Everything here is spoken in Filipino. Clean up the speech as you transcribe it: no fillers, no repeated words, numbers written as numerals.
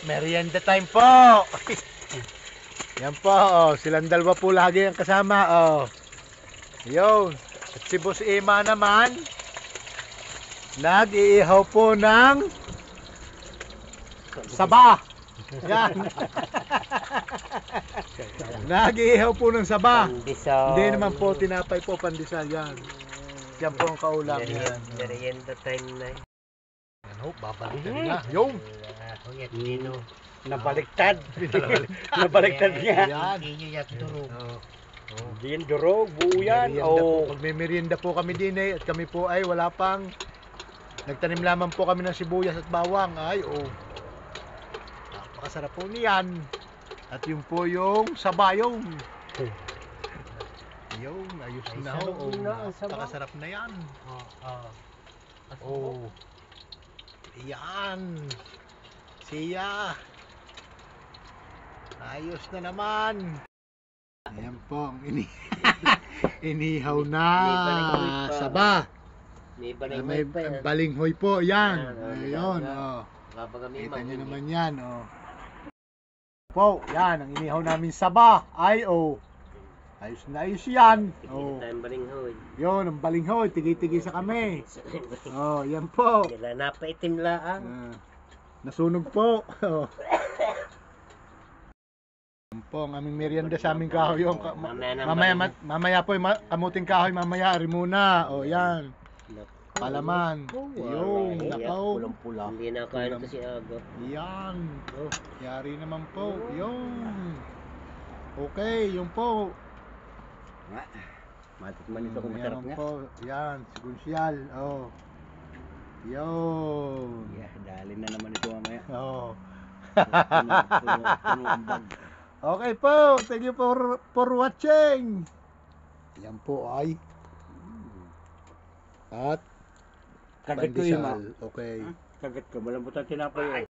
Merienda time po. Yan po, oh. Silang dalawa po lagi ang kasama, oh. Yun. At si Boss Ima naman, nag-iihaw po ng saba. Yan. Nag-iihaw po ng saba. Pandesal. Hindi naman po tinapay po, pandesal yan. Yan po ang kaulam yan. Merienda time na. Ano, babalikan na. Yung. Nino. Nabaliktad. Nabaliktad niya. Yan. Hindi nyo durog. Diyan durog, buo yan. Merienda po. Magmimerienda po kami din at kami po ay wala pang nagtanim lamang po kami ng sibuyas at bawang. Ay, napakasarap po niyan. At yun po yung sabayong. Yung, ayos Ay, na sarap ho. na ang saba. Napakasarap na yan. Yan. Siya. Ayos na naman. Ayan po ang inihaw na saba. May May balay pa yan. balinghoy po, yan. Yan, Ayun, yan. oh. Babagami Kita nyo naman yan, oh. Po, yan, ang inihaw namin saba. Ay, ayos na ayos yan. Tigil tayong balinghoy. Yun, ang balinghoy, tigi-tigi sa kami. Yan po. Nila napaitim laang. Nasunog po. Yan po, ang aming merienda sa aming kahoy. Yung, mamaya po, kamuting kahoy, mamaya, rimuna. Yan. Palaman. Yung, nakaw. Pulang-pula. Hindi na kaya ito si Aga. Yan. Yari naman po. Yung. Okay, yung po. Matikman ito kung masarap Yan nga. po. Yan, sigunsyal. Yun. Yeah, dali na naman ito mamaya. Puno ang bag. Okay po. Thank you for watching. Yan po ay. At Kagat ko yun, pandesal. Okay. Kagat ko. Malambot ang tinapay.